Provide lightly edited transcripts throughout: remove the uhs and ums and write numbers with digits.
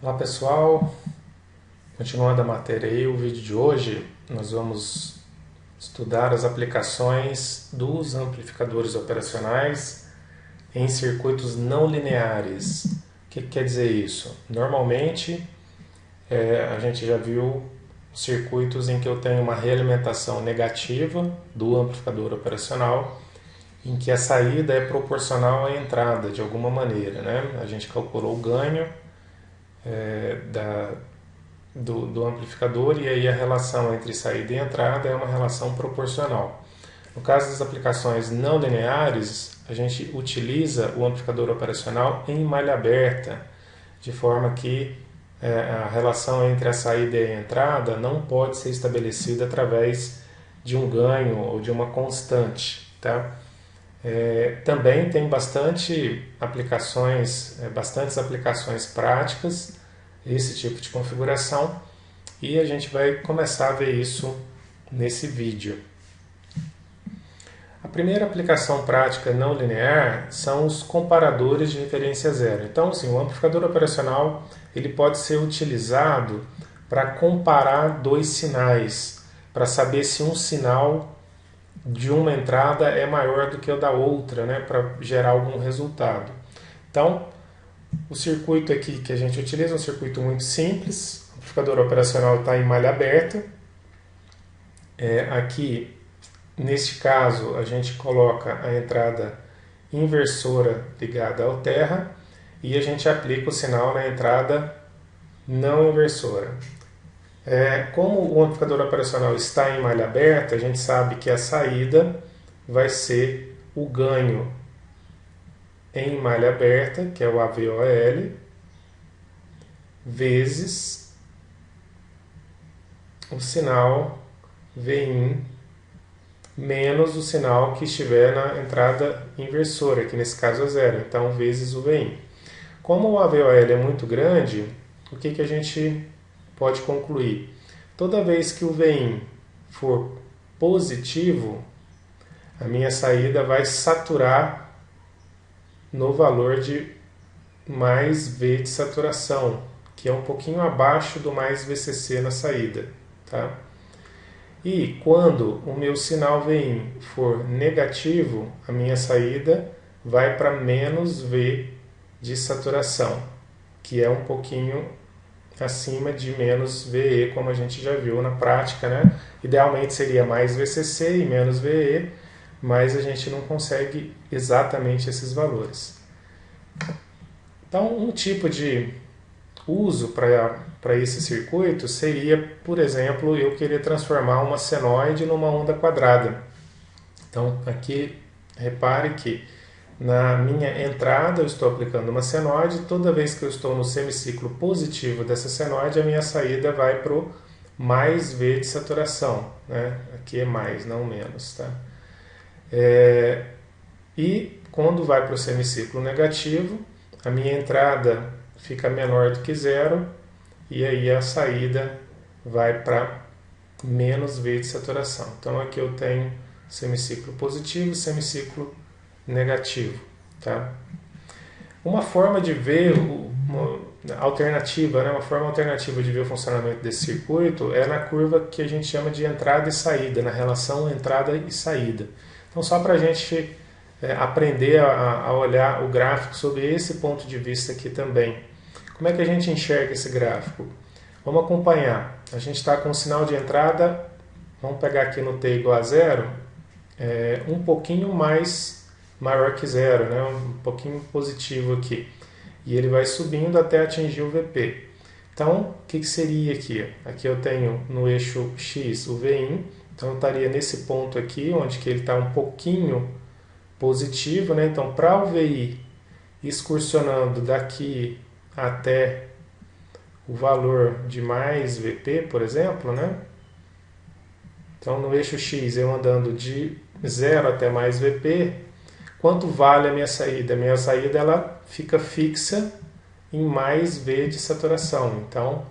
Olá pessoal, continuando a matéria aí, o vídeo de hoje nós vamos estudar as aplicações dos amplificadores operacionais em circuitos não lineares. O que quer dizer isso? Normalmente a gente já viu circuitos em que eu tenho uma realimentação negativa do amplificador operacional, em que a saída é proporcional à entrada de alguma maneira, né? A gente calculou o ganho do amplificador e aí a relação entre saída e entrada é uma relação proporcional. No caso das aplicações não lineares, a gente utiliza o amplificador operacional em malha aberta, de forma que a relação entre a saída e a entrada não pode ser estabelecida através de um ganho ou de uma constante. Tá? Também tem bastantes aplicações práticas esse tipo de configuração e a gente vai começar a ver isso nesse vídeo. A primeira aplicação prática não linear são os comparadores de referência zero. Então, sim, o amplificador operacional ele pode ser utilizado para comparar dois sinais, para saber se um sinal de uma entrada é maior do que o da outra, né, para gerar algum resultado. Então, o circuito aqui que a gente utiliza é um circuito muito simples. O amplificador operacional está em malha aberta. Aqui, neste caso, a gente coloca a entrada inversora ligada ao terra e a gente aplica o sinal na entrada não inversora. Como o amplificador operacional está em malha aberta, a gente sabe que a saída vai ser o ganho em malha aberta, que é o AVOL, vezes o sinal Vin menos o sinal que estiver na entrada inversora, que nesse caso é zero, então vezes o Vin. Como o AVOL é muito grande, o que a gente pode concluir? Toda vez que o Vin for positivo, a minha saída vai saturar no valor de mais V de saturação, que é um pouquinho abaixo do mais VCC na saída. Tá? E quando o meu sinal Vin for negativo, a minha saída vai para menos V de saturação, que é um pouquinho acima de menos VE, como a gente já viu na prática, né? Idealmente seria mais VCC e menos VE, mas a gente não consegue exatamente esses valores. Então, um tipo de uso para esse circuito seria, por exemplo, eu querer transformar uma senoide numa onda quadrada. Então, aqui, repare que na minha entrada eu estou aplicando uma senoide, toda vez que eu estou no semiciclo positivo dessa senoide, a minha saída vai para o mais V de saturação. Né? Aqui é mais, não menos. Tá? E quando vai para o semiciclo negativo, a minha entrada fica menor do que zero e aí a saída vai para menos V de saturação. Então aqui eu tenho semiciclo positivo e semiciclo negativo. Tá? Uma forma de ver, uma alternativa, né? Uma forma alternativa de ver o funcionamento desse circuito é na curva que a gente chama de entrada e saída, na relação entrada e saída. Então só para a gente aprender a olhar o gráfico sob esse ponto de vista aqui também. Como é que a gente enxerga esse gráfico? Vamos acompanhar. A gente está com o sinal de entrada, vamos pegar aqui no t igual a zero, um pouquinho mais maior que zero, né? Um pouquinho positivo aqui. E ele vai subindo até atingir o VP. Então, o que seria aqui? Aqui eu tenho no eixo X o Vin, então eu estaria nesse ponto aqui, onde que ele está um pouquinho positivo, né? Então, para o VI excursionando daqui até o valor de mais VP, por exemplo, né? Então, no eixo X, eu andando de 0 até mais VP, quanto vale a minha saída? A minha saída ela fica fixa em mais V de saturação. Então,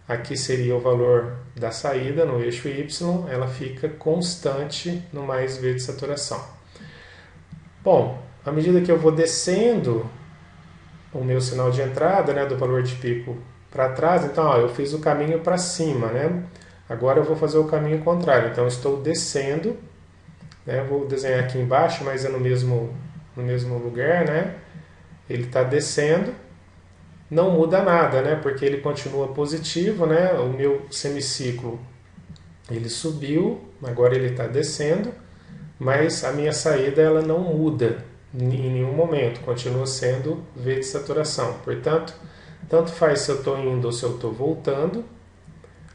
aqui seria o valor da saída no eixo Y, ela fica constante no mais V de saturação. Bom, à medida que eu vou descendo o meu sinal de entrada, né, do valor de pico para trás, então ó, eu fiz o caminho para cima, né? Agora eu vou fazer o caminho contrário, então eu estou descendo, né? Vou desenhar aqui embaixo, mas é no mesmo lugar, né? Ele está descendo, não muda nada, né? Porque ele continua positivo, né? O meu semiciclo ele subiu, agora ele está descendo, mas a minha saída ela não muda em nenhum momento, continua sendo V de saturação. Portanto, tanto faz se eu estou indo ou se eu estou voltando,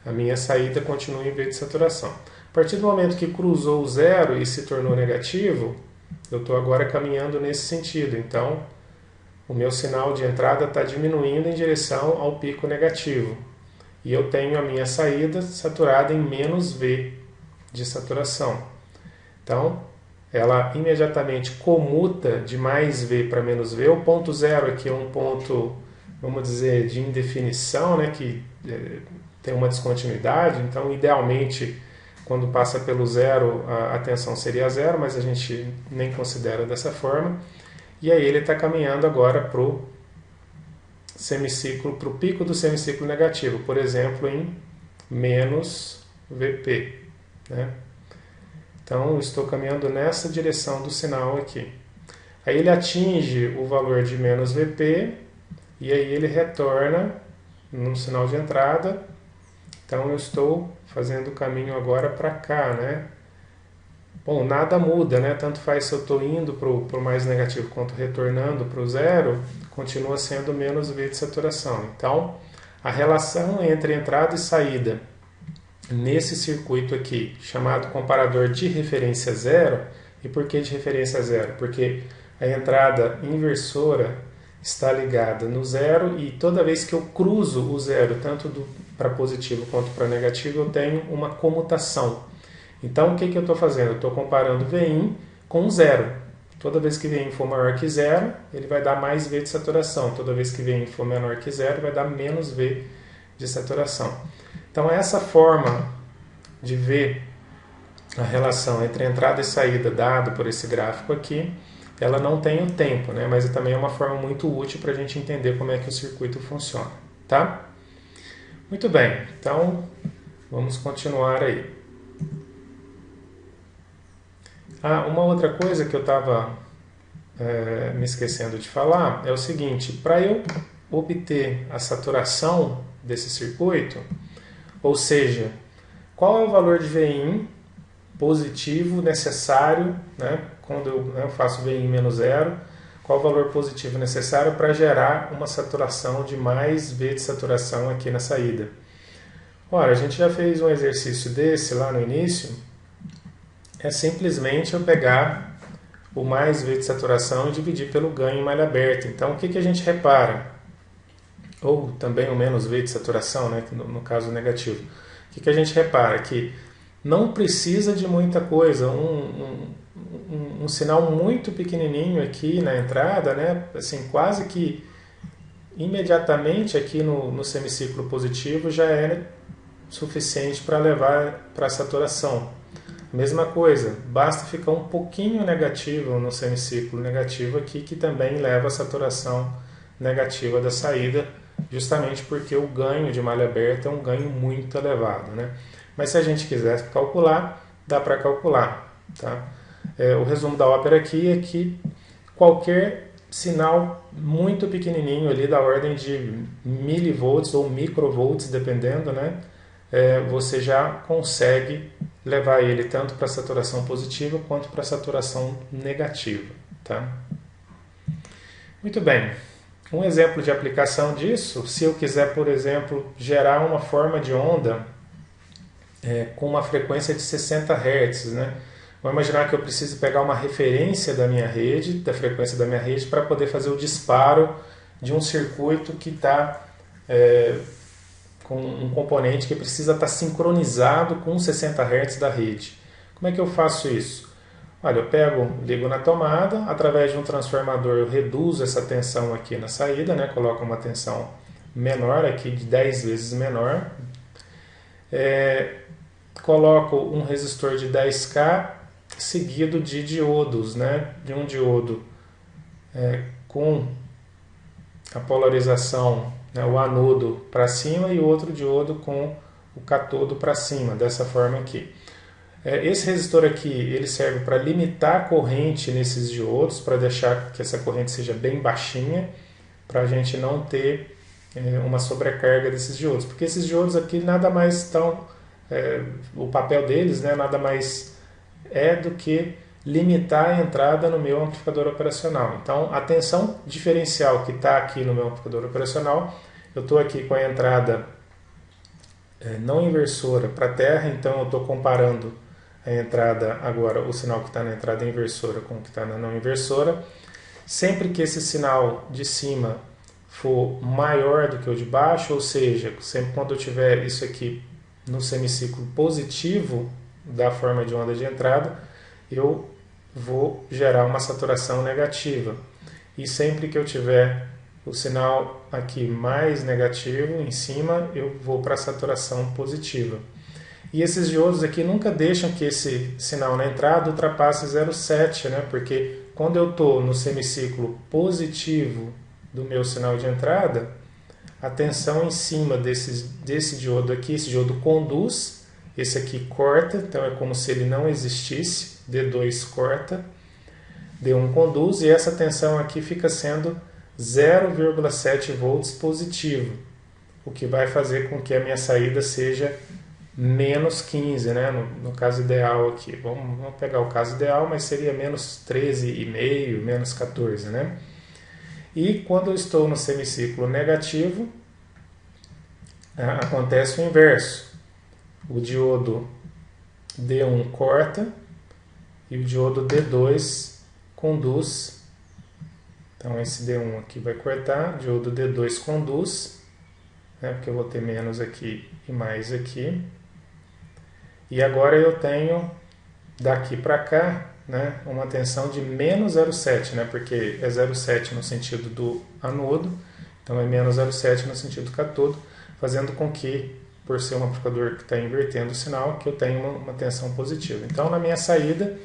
a minha saída continua em V de saturação. A partir do momento que cruzou o zero e se tornou negativo, eu estou agora caminhando nesse sentido. Então, o meu sinal de entrada está diminuindo em direção ao pico negativo. E eu tenho a minha saída saturada em menos V de saturação. Então, ela imediatamente comuta de mais V para menos V. O ponto zero aqui é um ponto, vamos dizer, de indefinição, né, que tem uma descontinuidade. Então, idealmente, quando passa pelo zero, a tensão seria zero, mas a gente nem considera dessa forma. E aí ele está caminhando agora para o semiciclo, para o pico do semiciclo negativo, por exemplo, em menos Vp, né? Então, eu estou caminhando nessa direção do sinal aqui. Aí ele atinge o valor de menos Vp e aí ele retorna no sinal de entrada. Então, eu estou fazendo o caminho agora para cá, né? Bom, nada muda, né? Tanto faz se eu estou indo para o mais negativo quanto retornando para o zero, continua sendo menos V de saturação. Então, a relação entre entrada e saída nesse circuito aqui, chamado comparador de referência zero. E por que de referência zero? Porque a entrada inversora está ligada no zero e toda vez que eu cruzo o zero, tanto para positivo quanto para negativo, eu tenho uma comutação. Então, o que eu estou fazendo? Eu estou comparando Vin com zero. Toda vez que Vin for maior que zero, ele vai dar mais V de saturação. Toda vez que Vin for menor que zero, vai dar menos V de saturação. Então, essa forma de ver a relação entre entrada e saída dado por esse gráfico aqui, ela não tem o tempo, né? Mas também é uma forma muito útil para a gente entender como é que o circuito funciona, tá? Muito bem, então vamos continuar aí. Uma outra coisa que eu estava me esquecendo de falar é o seguinte: para eu obter a saturação desse circuito, ou seja, qual é o valor de Vin positivo necessário, né, quando eu faço Vin menos zero, qual o valor positivo necessário para gerar uma saturação de mais V de saturação aqui na saída? Ora, a gente já fez um exercício desse lá no início. É simplesmente eu pegar o mais V de saturação e dividir pelo ganho em malha aberta. Então, o que a gente repara? Ou também o menos V de saturação, né, no caso negativo. O que a gente repara? Que não precisa de muita coisa. Um sinal muito pequenininho aqui na entrada, né, assim, quase que imediatamente aqui no semiciclo positivo já é suficiente para levar para a saturação. Mesma coisa, basta ficar um pouquinho negativo no semiciclo negativo aqui, que também leva a saturação negativa da saída, justamente porque o ganho de malha aberta é um ganho muito elevado, né? Mas se a gente quiser calcular, dá para calcular, tá? O resumo da ópera aqui é que qualquer sinal muito pequenininho ali, da ordem de milivolts ou microvolts, dependendo, né? Você já consegue levar ele tanto para a saturação positiva quanto para a saturação negativa, tá? Muito bem. Um exemplo de aplicação disso, se eu quiser, por exemplo, gerar uma forma de onda com uma frequência de 60 Hz, né? Vamos imaginar que eu preciso pegar uma referência da minha rede, da frequência da minha rede, para poder fazer o disparo de um circuito que está com um componente que precisa estar sincronizado com 60 Hz da rede. Como é que eu faço isso? Olha, eu ligo na tomada, através de um transformador eu reduzo essa tensão aqui na saída, né? Coloco uma tensão menor aqui, de 10 vezes menor. Coloco um resistor de 10K seguido de diodos, né? De um diodo com a polarização né, o anodo para cima e o outro diodo com o catodo para cima, dessa forma aqui. Esse resistor aqui ele serve para limitar a corrente nesses diodos, para deixar que essa corrente seja bem baixinha, para a gente não ter uma sobrecarga desses diodos, porque esses diodos aqui nada mais estão, o papel deles, né, nada mais é do que limitar a entrada no meu amplificador operacional. Então a tensão diferencial que está aqui no meu amplificador operacional, eu estou aqui com a entrada não inversora para a terra, então eu estou comparando a entrada agora, o sinal que está na entrada inversora com o que está na não inversora. Sempre que esse sinal de cima for maior do que o de baixo, ou seja, sempre quando eu tiver isso aqui no semiciclo positivo da forma de onda de entrada, eu vou gerar uma saturação negativa. E sempre que eu tiver o sinal aqui mais negativo em cima, eu vou para a saturação positiva. E esses diodos aqui nunca deixam que esse sinal na entrada ultrapasse 0,7, né? Porque quando eu estou no semiciclo positivo do meu sinal de entrada, a tensão em cima desse diodo aqui, esse diodo conduz, esse aqui corta, então é como se ele não existisse, D2 corta, D1 conduz, e essa tensão aqui fica sendo 0,7 volts positivo, o que vai fazer com que a minha saída seja menos 15, né? No caso ideal aqui. Vamos pegar o caso ideal, mas seria menos 13,5, menos 14, né? E quando eu estou no semiciclo negativo, acontece o inverso. O diodo D1 corta e o diodo D2 conduz. Então esse D1 aqui vai cortar, o diodo D2 conduz, né? Porque eu vou ter menos aqui e mais aqui. E agora eu tenho daqui para cá, né, uma tensão de menos 0,7, né, porque é 0,7 no sentido do anodo, então é menos 0,7 no sentido do catodo, fazendo com que, por ser um amplificador que está invertendo o sinal, que eu tenha uma tensão positiva. Então na minha saída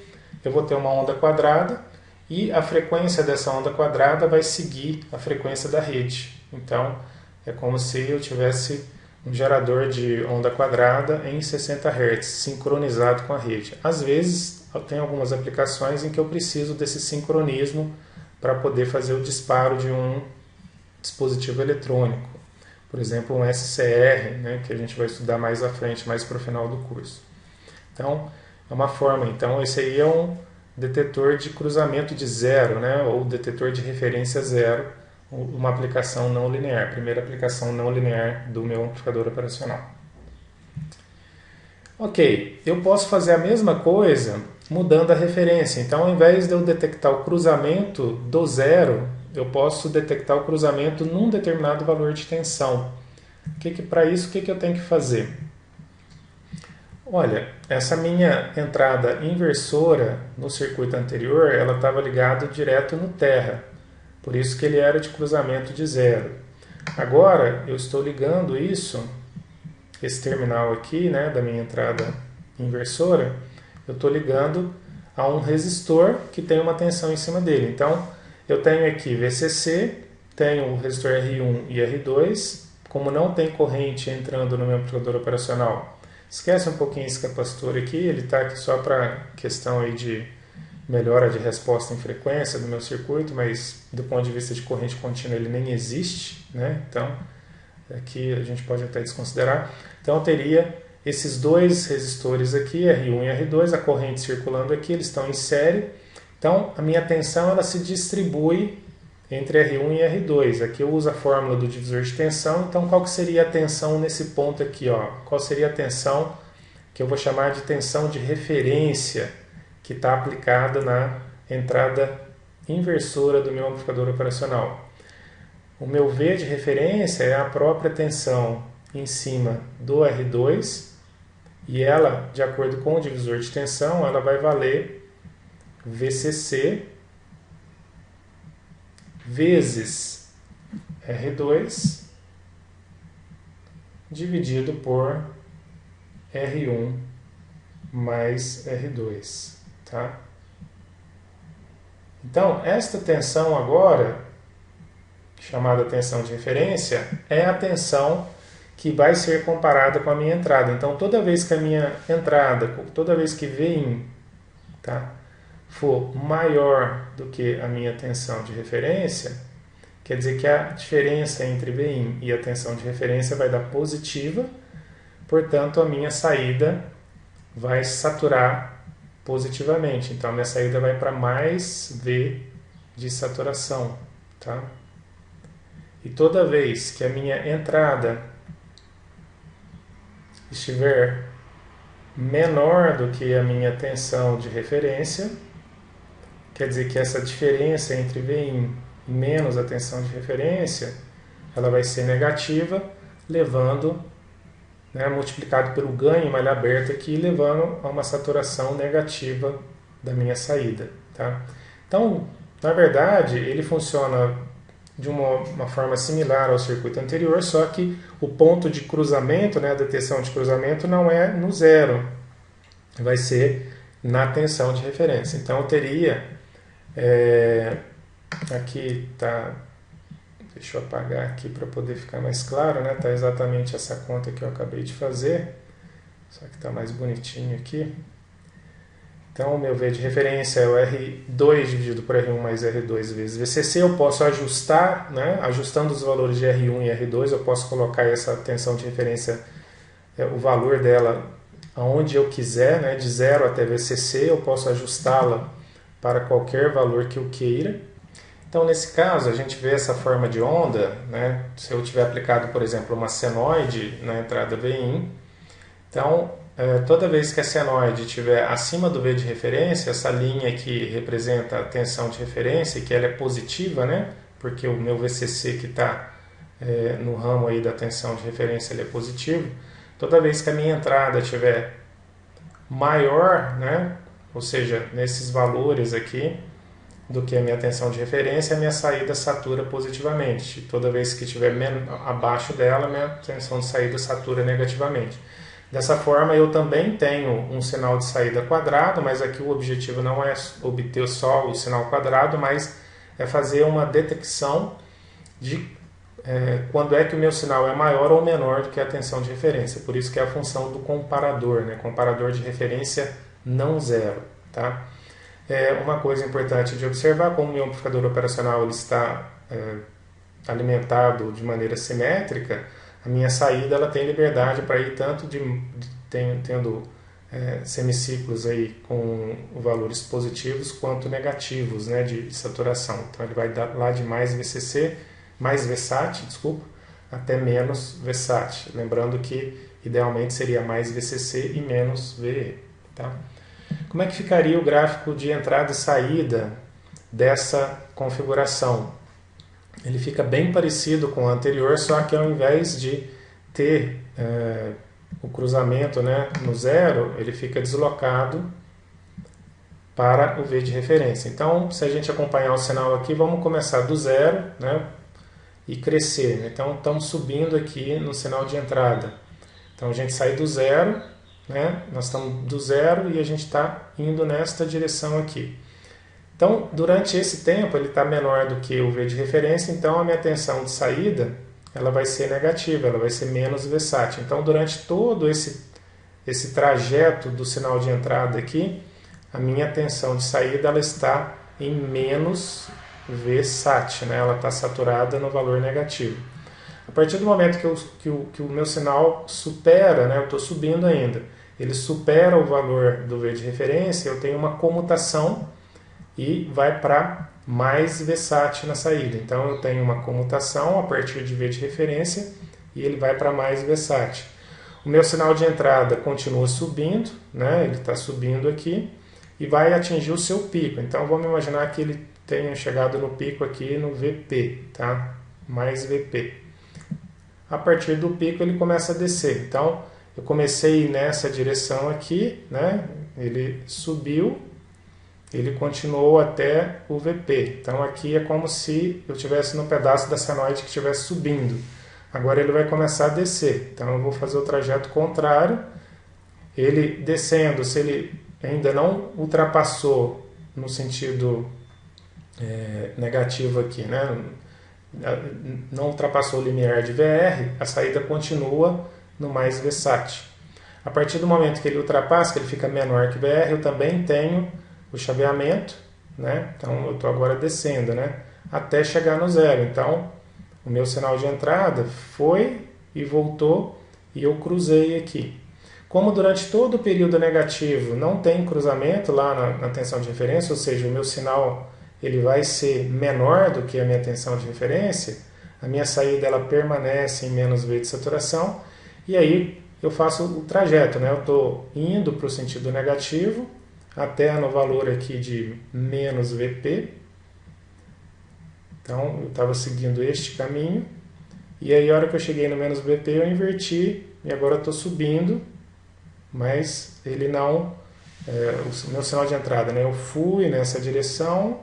eu vou ter uma onda quadrada e a frequência dessa onda quadrada vai seguir a frequência da rede. Então é como se eu tivesse um gerador de onda quadrada em 60 Hz, sincronizado com a rede. Às vezes, tem algumas aplicações em que eu preciso desse sincronismo para poder fazer o disparo de um dispositivo eletrônico. Por exemplo, um SCR, né, que a gente vai estudar mais à frente, mais para o final do curso. Então, é uma forma. Então, esse aí é um detetor de cruzamento de zero, né, ou detetor de referência zero, uma aplicação não linear, primeira aplicação não linear do meu amplificador operacional. Ok, eu posso fazer a mesma coisa mudando a referência. Então, ao invés de eu detectar o cruzamento do zero, eu posso detectar o cruzamento num determinado valor de tensão. Para isso, o que eu tenho que fazer? Olha, essa minha entrada inversora no circuito anterior, ela estava ligada direto no terra. Por isso que ele era de cruzamento de zero. Agora eu estou ligando esse terminal aqui, né, da minha entrada inversora, eu estou ligando a um resistor que tem uma tensão em cima dele. Então eu tenho aqui VCC, tenho o resistor R1 e R2, como não tem corrente entrando no meu amplificador operacional, esquece um pouquinho esse capacitor aqui, ele está aqui só para questão aí de melhora de resposta em frequência do meu circuito, mas do ponto de vista de corrente contínua ele nem existe, né? Então aqui a gente pode até desconsiderar. Então eu teria esses dois resistores aqui, R1 e R2, a corrente circulando aqui, eles estão em série. Então a minha tensão ela se distribui entre R1 e R2. Aqui eu uso a fórmula do divisor de tensão. Então qual que seria a tensão nesse ponto aqui, ó? Qual seria a tensão que eu vou chamar de tensão de referência, que está aplicada na entrada inversora do meu amplificador operacional? O meu V de referência é a própria tensão em cima do R2 e ela, de acordo com o divisor de tensão, ela vai valer VCC vezes R2 dividido por R1 mais R2. Tá? Então, esta tensão agora chamada tensão de referência, é a tensão que vai ser comparada com a minha entrada. Então, toda vez que a minha entrada, toda vez que Vin, tá, for maior do que a minha tensão de referência, quer dizer que a diferença entre Vin e a tensão de referência vai dar positiva, portanto, a minha saída vai saturar positivamente. Então, a minha saída vai para mais V de saturação, tá? E toda vez que a minha entrada estiver menor do que a minha tensão de referência, quer dizer que essa diferença entre Vin menos a tensão de referência, ela vai ser negativa, levando, né, multiplicado pelo ganho em malha aberta aqui, levando a uma saturação negativa da minha saída. Tá? Então, na verdade, ele funciona de uma forma similar ao circuito anterior, só que o ponto de cruzamento, né, da tensão de cruzamento, não é no zero, vai ser na tensão de referência. Então, eu teria, aqui tá, deixa eu apagar aqui para poder ficar mais claro, né, tá exatamente essa conta que eu acabei de fazer, só que está mais bonitinho aqui. Então, o meu V de referência é o R2 dividido por R1 mais R2 vezes VCC. Eu posso ajustar, né? Ajustando os valores de R1 e R2, eu posso colocar essa tensão de referência, o valor dela, aonde eu quiser, né? De 0 até VCC, eu posso ajustá-la para qualquer valor que eu queira. Então, nesse caso, a gente vê essa forma de onda, né? Se eu tiver aplicado, por exemplo, uma senoide na entrada Vin, então, toda vez que a senoide estiver acima do V de referência, essa linha que representa a tensão de referência, que ela é positiva, né? Porque o meu VCC que está no ramo aí da tensão de referência, ele é positivo. Toda vez que a minha entrada estiver maior, né? Ou seja, nesses valores aqui, do que a minha tensão de referência, a minha saída satura positivamente. Toda vez que estiver abaixo dela, a minha tensão de saída satura negativamente. Dessa forma, eu também tenho um sinal de saída quadrado, mas aqui o objetivo não é obter só o sinal quadrado, mas é fazer uma detecção de quando é que o meu sinal é maior ou menor do que a tensão de referência. Por isso que é a função do comparador, né? Comparador de referência não zero. Tá? Uma coisa importante de observar, como o meu amplificador operacional ele está alimentado de maneira simétrica, a minha saída ela tem liberdade para ir tanto tendo semiciclos aí com valores positivos quanto negativos, né, de saturação. Então ele vai dar lá de mais VCC, mais VSAT, desculpa, até menos VSAT. Lembrando que idealmente seria mais VCC e menos VE. Tá? Como é que ficaria o gráfico de entrada e saída dessa configuração? Ele fica bem parecido com o anterior, só que ao invés de ter o cruzamento, né, no zero, ele fica deslocado para o V de referência. Então, se a gente acompanhar o sinal aqui, vamos começar do zero, né, e crescer. Então, estamos subindo aqui no sinal de entrada. Então, a gente sai do zero, né, nós estamos do zero e a gente está indo nesta direção aqui. Então, durante esse tempo, ele está menor do que o V de referência, então a minha tensão de saída ela vai ser negativa, ela vai ser menos VSAT. Então, durante todo esse trajeto do sinal de entrada aqui, a minha tensão de saída ela está em menos VSAT, né? Ela está saturada no valor negativo. A partir do momento que o meu sinal supera, né? Eu estou subindo ainda, ele supera o valor do V de referência, eu tenho uma comutação e vai para mais VSAT na saída. Então eu tenho uma comutação a partir de V de referência e ele vai para mais VSAT. O meu sinal de entrada continua subindo, né? Ele está subindo aqui e vai atingir o seu pico. Então vamos imaginar que ele tenha chegado no pico aqui no VP, tá? Mais VP. A partir do pico ele começa a descer. Então eu comecei nessa direção aqui, né? Ele subiu, ele continuou até o VP. Então aqui é como se eu estivesse no pedaço da senoide que estivesse subindo. Agora ele vai começar a descer. Então eu vou fazer o trajeto contrário. Ele descendo, se ele ainda não ultrapassou no sentido negativo aqui, né? não ultrapassou o limiar de VR, a saída continua no mais VSAT. A partir do momento que ele ultrapassa, que ele fica menor que VR, eu também tenho o chaveamento, né? Então eu estou agora descendo, né? Até chegar no zero. Então o meu sinal de entrada foi e voltou e eu cruzei aqui. Como durante todo o período negativo não tem cruzamento lá na tensão de referência, ou seja, o meu sinal ele vai ser menor do que a minha tensão de referência, a minha saída ela permanece em menos V de saturação, e aí eu faço o trajeto, né? Eu estou indo para o sentido negativo, até no valor aqui de menos Vp. Então eu estava seguindo este caminho, e aí a hora que eu cheguei no menos Vp eu inverti, e agora eu estou subindo, mas ele não... o meu sinal de entrada, né? Eu fui nessa direção,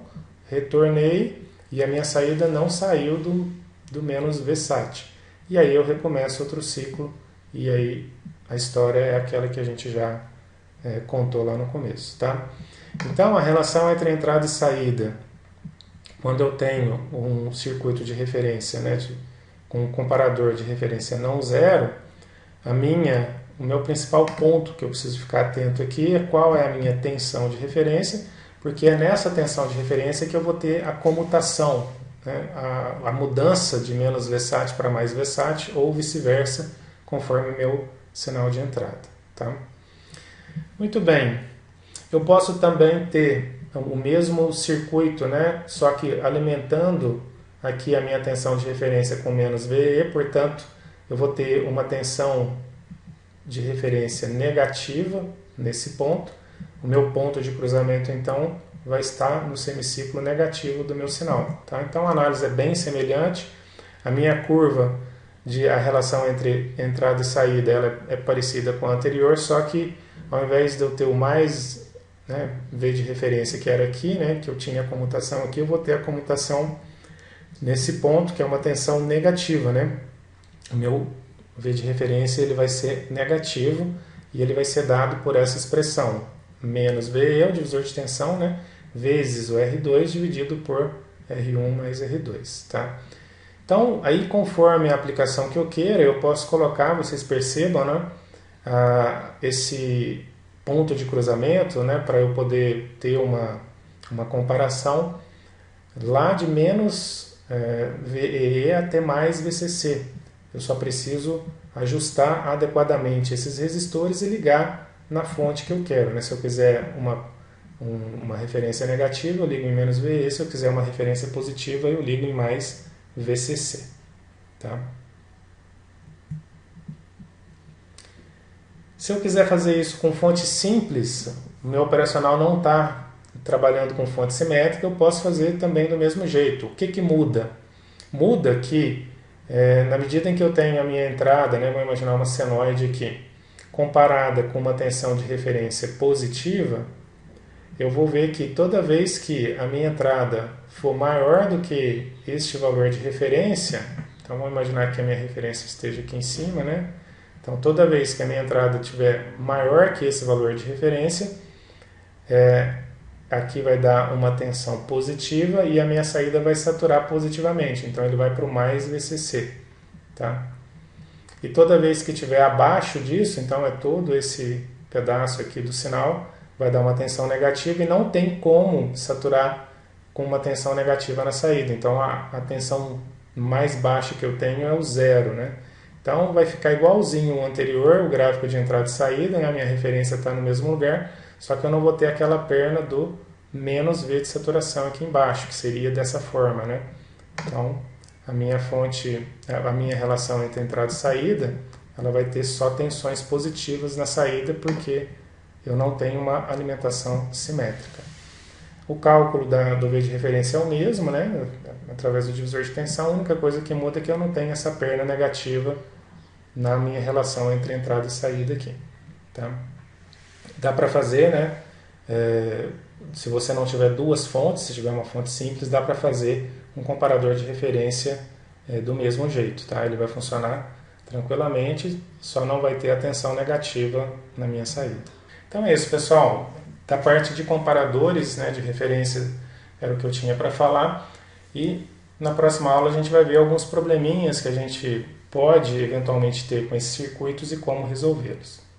retornei e a minha saída não saiu do menos VSAT. E aí eu recomeço outro ciclo e aí a história é aquela que a gente já contou lá no começo, tá? Então a relação entre entrada e saída, quando eu tenho um circuito de referência, né, com um comparador de referência não zero, o meu principal ponto que eu preciso ficar atento aqui é qual é a minha tensão de referência, porque é nessa tensão de referência que eu vou ter a comutação, né, a mudança de menos VSAT para mais VSAT ou vice-versa, conforme o meu sinal de entrada. Tá? Muito bem. Eu posso também ter o mesmo circuito, né, só que alimentando aqui a minha tensão de referência com menos VE, portanto, eu vou ter uma tensão de referência negativa nesse ponto. O meu ponto de cruzamento, então, vai estar no semiciclo negativo do meu sinal. Tá? Então, a análise é bem semelhante. A minha curva, a relação entre entrada e saída, ela é parecida com a anterior, só que ao invés de eu ter o mais, né, V de referência que era aqui, né, que eu tinha a comutação aqui, eu vou ter a comutação nesse ponto, que é uma tensão negativa. Né? O meu V de referência ele vai ser negativo e ele vai ser dado por essa expressão. Menos VE é o divisor de tensão, né? Vezes o R2 dividido por R1 mais R2. Tá? Então, aí conforme a aplicação que eu queira, eu posso colocar, vocês percebam, né, esse ponto de cruzamento, né, para eu poder ter uma comparação lá de menos VE até mais VCC. Eu só preciso ajustar adequadamente esses resistores e ligar na fonte que eu quero. Né? Se eu quiser uma referência negativa, eu ligo em menos VE. Se eu quiser uma referência positiva, eu ligo em mais VCC. Tá? Se eu quiser fazer isso com fonte simples, o meu operacional não está trabalhando com fonte simétrica, eu posso fazer também do mesmo jeito. O que muda? Muda que na medida em que eu tenho a minha entrada, né, vou imaginar uma senoide aqui, comparada com uma tensão de referência positiva, eu vou ver que toda vez que a minha entrada for maior do que este valor de referência, então vamos imaginar que a minha referência esteja aqui em cima, né? Então toda vez que a minha entrada estiver maior que esse valor de referência, aqui vai dar uma tensão positiva e a minha saída vai saturar positivamente, então ele vai para o mais VCC. Tá? E toda vez que estiver abaixo disso, então é todo esse pedaço aqui do sinal, vai dar uma tensão negativa e não tem como saturar com uma tensão negativa na saída. Então a tensão mais baixa que eu tenho é o zero. Né? Então vai ficar igualzinho o anterior, o gráfico de entrada e saída, né? A minha referência está no mesmo lugar, só que eu não vou ter aquela perna do menos V de saturação aqui embaixo, que seria dessa forma. Né? Então a minha relação entre entrada e saída, ela vai ter só tensões positivas na saída, porque eu não tenho uma alimentação simétrica. O cálculo do V de referência é o mesmo, né? Através do divisor de tensão, a única coisa que muda é que eu não tenho essa perna negativa na minha relação entre entrada e saída aqui. Tá? Dá para fazer, né? Se você não tiver duas fontes, se tiver uma fonte simples, dá para fazer um comparador de referência do mesmo jeito. Tá? Ele vai funcionar tranquilamente, só não vai ter a tensão negativa na minha saída. Então é isso, pessoal. Da parte de comparadores, né, de referência era o que eu tinha para falar. E Na próxima aula a gente vai ver alguns probleminhas que a gente pode eventualmente ter com esses circuitos e como resolvê-los.